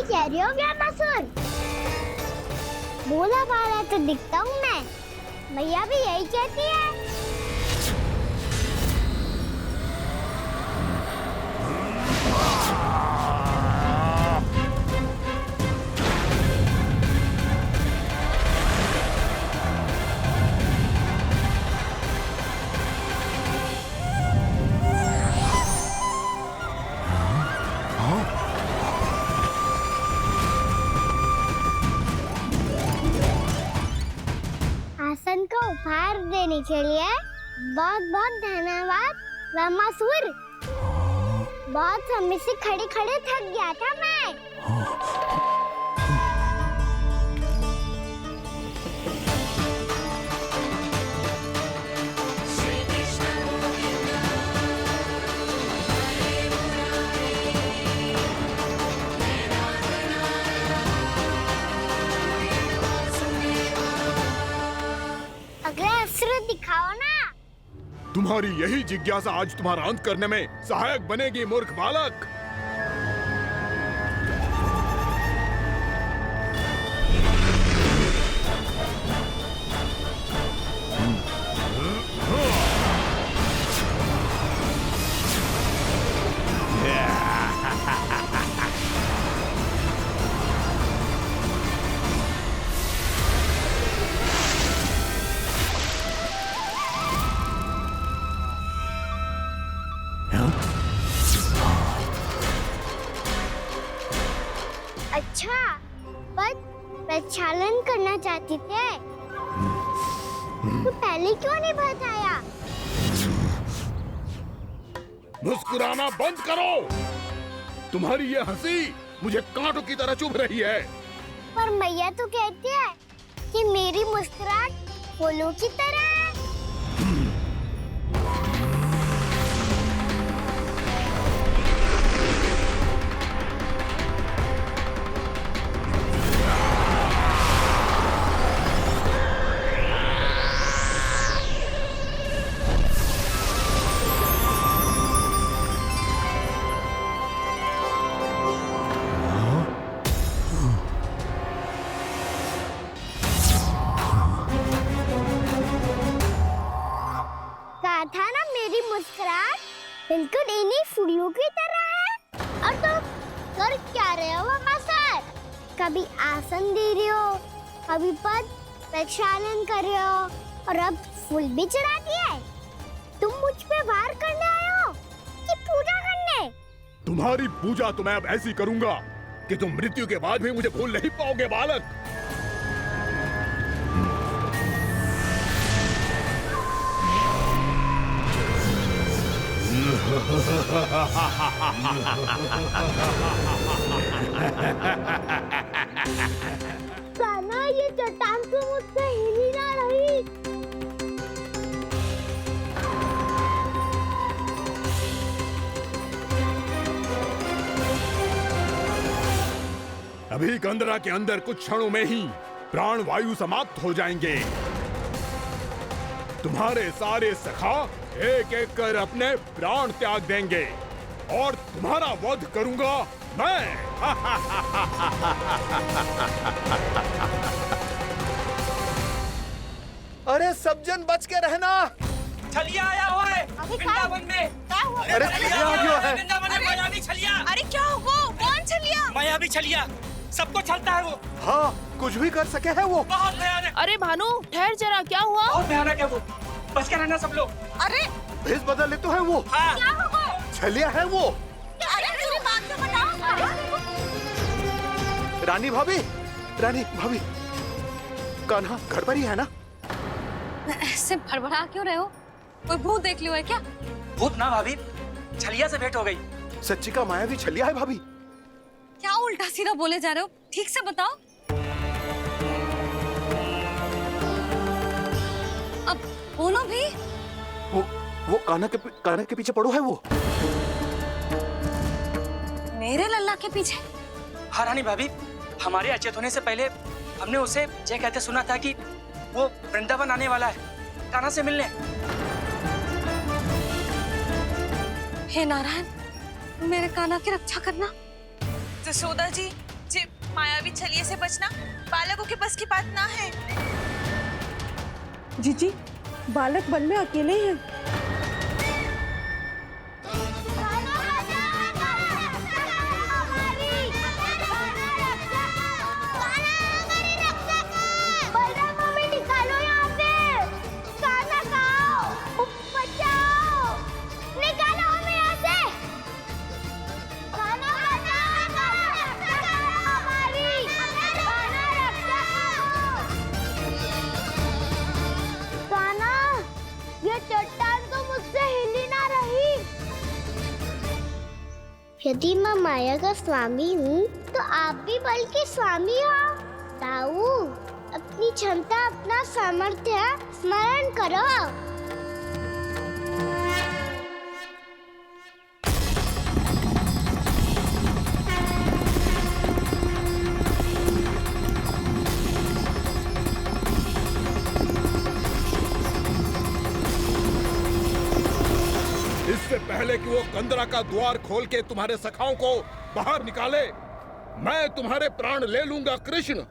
कह रही हो क्या मसूर? बोला बाला तो दिखता हूँ मैं। भैया भी यही कहती है। आसन को उपहार देने के लिए बहुत बहुत धन्यवाद रामासुर। बहुत समय से खड़े खड़े थक गया था मैं। अगला अस्त्र दिखाओ ना। तुम्हारी यही जिज्ञासा आज तुम्हारा अंत करने में सहायक बनेगी मूर्ख बालक। अच्छा, पर प्रक्षालन करना चाहती थे तो पहले क्यों नहीं बताया? मुस्कुराना बंद करो। तुम्हारी ये हंसी मुझे कांटों की तरह चुभ रही है। पर मैया तो कहती है कि मेरी मुस्कुराहट फूलों की तरह है। कहा था ना मेरी मुस्कुराहट बिल्कुल इन्हीं फूलों की तरह है। और तो कर क्या रहे हो मामा सर? कभी आसन दे रहे हो, कभी पद प्रक्षालन कर रहे हो और अब फूल भी चढ़ा दिए। तुम मुझ पे वार करने आए हो कि पूजा करने? तुम्हारी पूजा तो मैं अब ऐसी करूंगा कि तुम मृत्यु के बाद भी मुझे भूल नहीं पाओगे बालक। कान्हा, ये चट्टान तो मुझसे हिल ही ना रही। अभी कंदरा के अंदर कुछ क्षणों में ही प्राण वायु समाप्त हो जाएंगे। तुम्हारे सारे सखा एक एक कर अपने प्राण त्याग देंगे और तुम्हारा वध करूंगा मैं। अरे सब जन बच के रहना। छलिया आया हुआ है वृंदावन में। अरे छलिया आ गया है। वृंदावन में मायावी छलिया। अरे क्या हुआ? कौन छलिया? मायावी छलिया सबको छलता है वो। हाँ, कुछ भी कर सके है वो। बहुत भयानक। अरे भानु, ठहर जरा, क्या हुआ? बहुत भयानक है वो। बच के रहना सब लोग। अरे भेष बदल ले तो है वो। हाँ। क्या हुआ? छलिया है वो। अरे मेरी बात तो बताओ। रानी भाभी, रानी भाभी, कान्हा घर पर ही है ना? ऐसे भड़बड़ा क्यों रहे हो? कोई भूत देख लियो है क्या? भूत ना भाभी, छलिया से भेंट हो गई। सच्ची का मायावी छलिया है भाभी। क्या उल्टा सीधा बोले जा रहे हो? ठीक से बताओ। अब बोलो भी। वो कान्हा के पीछे पड़ो है वो। मेरे लल्ला के पीछे? हाँ रानी भाभी, हमारे अचेत होने से पहले हमने उसे ये कहते सुना था कि वो वृंदावन आने वाला है कान्हा से मिलने। हे नारायण, मेरे कान्हा की रक्षा करना। जसोदा जी, जे मायावी छलिए से बचना बालकों के बस की बात ना है। जीजी, बालक वन में अकेले हैं। यदि मैं माया का स्वामी हूँ तो आप भी बल के स्वामी हो। ताऊ, अपनी क्षमता, अपना सामर्थ्य स्मरण करो। इससे पहले कि वो कंदरा का द्वार खोल के तुम्हारे सखाओं को बाहर निकाले, मैं तुम्हारे प्राण ले लूंगा कृष्ण।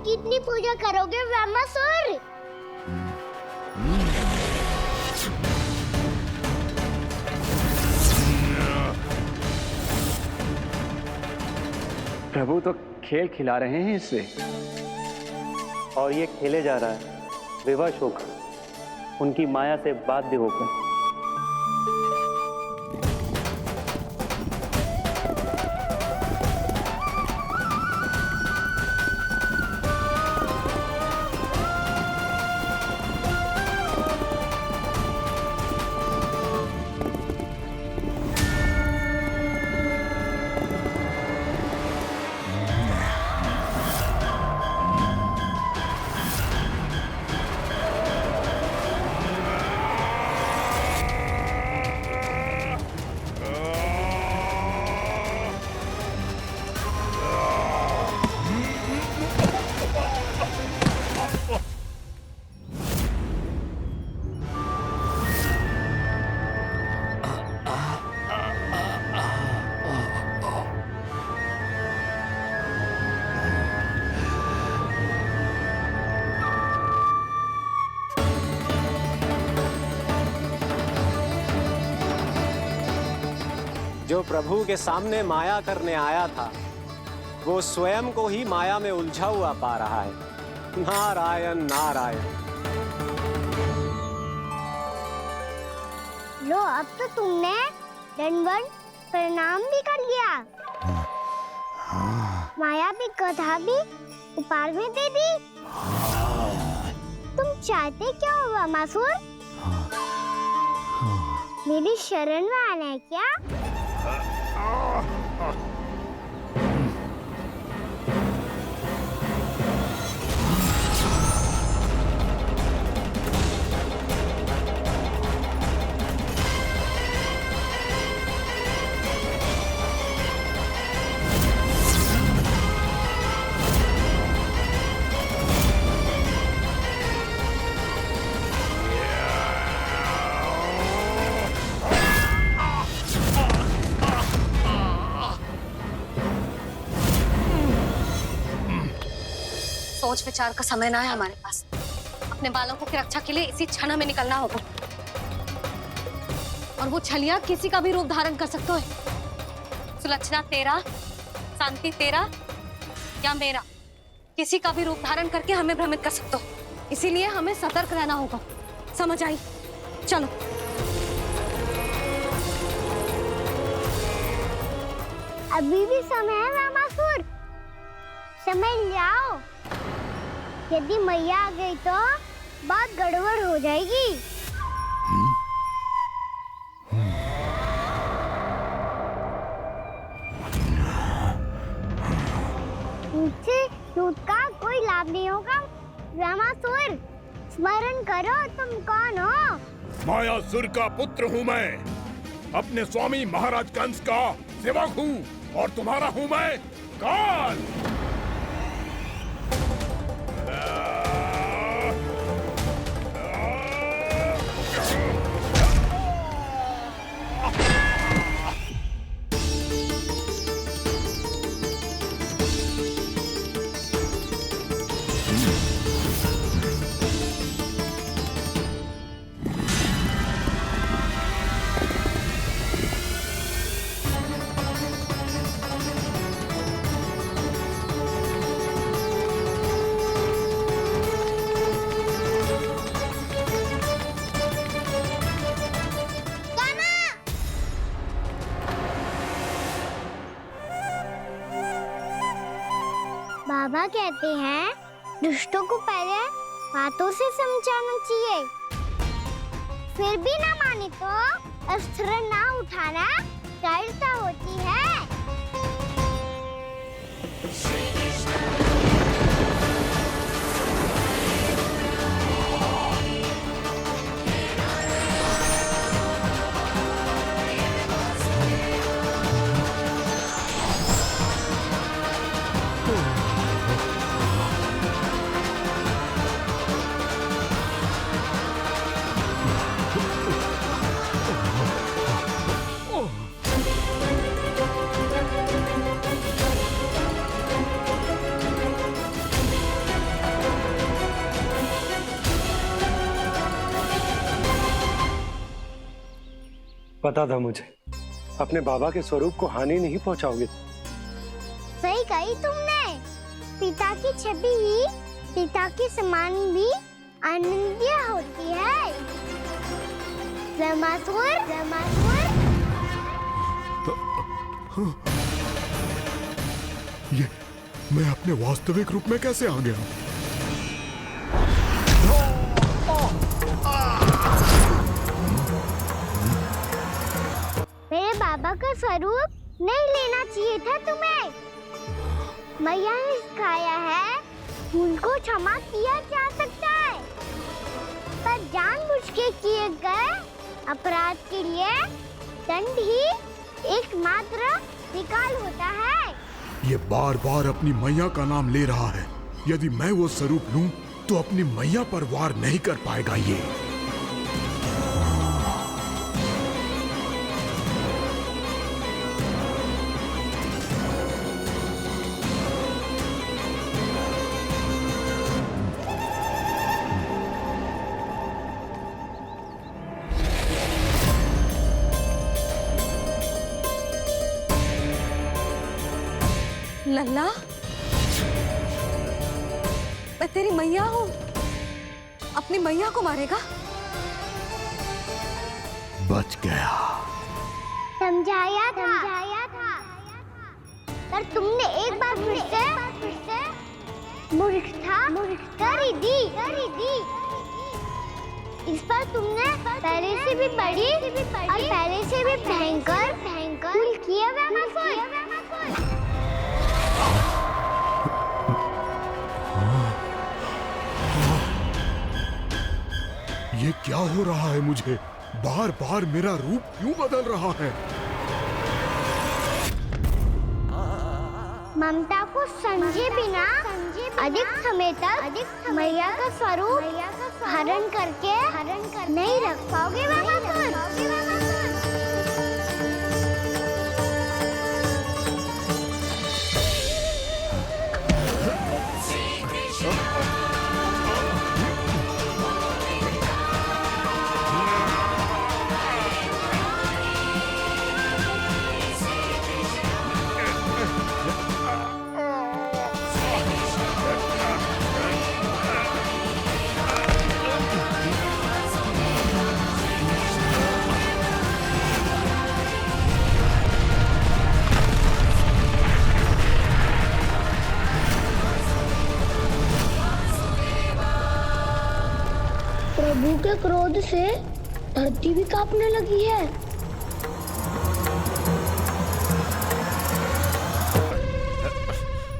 कितनी पूजा करोगे ब्रह्मासुर? प्रभु तो खेल खिला रहे हैं इससे, और ये खेले जा रहा है विवश होकर, उनकी माया से बाध्य होकर। जो प्रभु के सामने माया करने आया था, वो स्वयं को ही माया में उलझा हुआ पा रहा है। नारायण नारायण। लो, अब तो तुमने दंडवत प्रणाम भी कर लिया, माया भी, कथा भी, उपहार भी दे दी। तुम चाहते क्या हो ब्रह्मासुर? मेरी शरण में आना है क्या? सोच विचार का समय ना है हमारे पास। अपने बालकों की रक्षा के लिए इसी क्षण में निकलना होगा। और वो छलिया किसी का भी रूप धारण कर सकते हैं। सुलक्षणा तेरा, शांति तेरा या मेरा, किसी का भी रूप धारण करके हमें भ्रमित कर सकते हो। इसीलिए हमें सतर्क रहना होगा। समझ आई? चलो। अभी भी समय है रामासुर, समय लाओ। यदि मैया आ गई तो बात गड़बड़ हो जाएगी। मुझसे दूध का कोई लाभ नहीं होगा। रामासुर, स्मरण करो तुम कौन हो। मायासुर का पुत्र हूँ मैं, अपने स्वामी महाराज कंस का सेवक हूँ और तुम्हारा हूँ मैं काल। बाबा कहते हैं दुष्टों को पहले बातों से समझाना चाहिए, फिर भी ना माने तो अस्त्र ना उठाना कायरता होती है। पता था मुझे, अपने बाबा के स्वरूप को हानि नहीं पहुंचाओगे। सही कही तुमने। पिता की छवि ही पिता के समान भी आनंदीय होती है। रामासुर, रामासुर। ये मैं अपने वास्तविक रूप में कैसे आ गया? मेरे बाबा का स्वरूप नहीं लेना चाहिए था तुम्हें। मैया ने सिखाया है भूल को क्षमा किया जा सकता है, पर जानबूझ के किए गए अपराध के लिए दंड ही एकमात्र विकल्प होता है। ये बार बार अपनी मैया का नाम ले रहा है। यदि मैं वो स्वरूप लूं तो अपनी मैया पर वार नहीं कर पाएगा ये। लल्ला, मैं तेरी मैया हूँ, अपनी मैया को मारेगा? बच गया। समझाया था, पर तुमने एक बार फिर से मूर्खता कर ही दी। इस पर तुमने पहले से भी बड़ी और पहले से भी भयंकर भूल किया रामासुर। ये क्या हो रहा है मुझे? बार बार मेरा रूप क्यों बदल रहा है? ममता को समझे बिना अधिक समय तक मैया का स्वरूप हरण करके नहीं रख पाओगे रामासुर। प्रभु के क्रोध से धरती भी कांपने लगी है।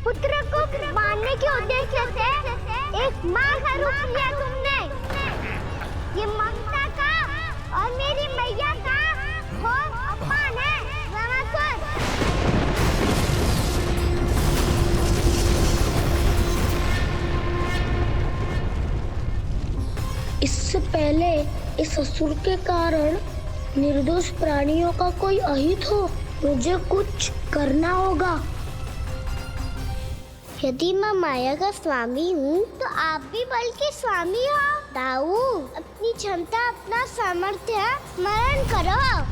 पुत्र को मारने के उद्देश्य से एक माँ का रूप लिया तुमने। ये ममता का और मेरी मैया का घोर अपमान है रावणासुर। इससे पहले इस असुर के कारण निर्दोष प्राणियों का कोई अहित हो, मुझे कुछ करना होगा। यदि मैं माया का स्वामी हूँ तो आप भी बल के स्वामी हो। दाऊ, अपनी क्षमता अपना सामर्थ्य स्मरण करो।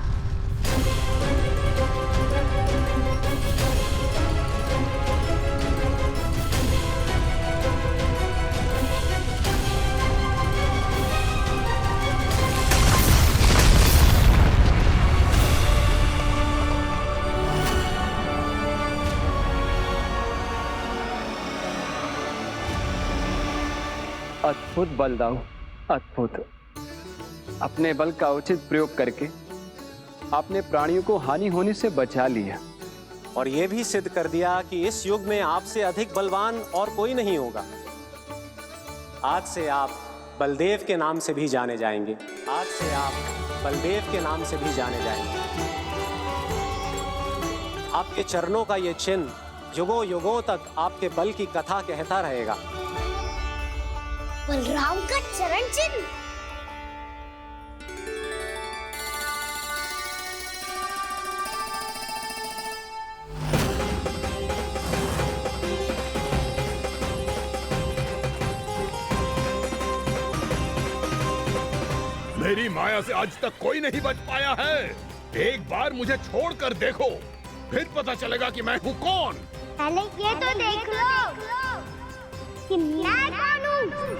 अद्भुत बल दाऊ, अद्भुत। अपने बल का उचित प्रयोग करके आपने प्राणियों को हानि होने से बचा लिया और ये भी सिद्ध कर दिया कि इस युग में आपसे अधिक बलवान और कोई नहीं होगा। आज से आप बलदेव के नाम से भी जाने जाएंगे। आज से आप बलदेव के नाम से भी जाने जाएंगे। आपके चरणों का ये चिन्ह युगों युगों तक आपके बल की कथा कहता रहेगा। बलराम का चरण चिन्ह। मेरी माया से आज तक कोई नहीं बच पाया है। एक बार मुझे छोड़कर देखो, फिर पता चलेगा कि मैं हूँ कौन। पहले ये तो देख लो कि मैं कौन हूँ।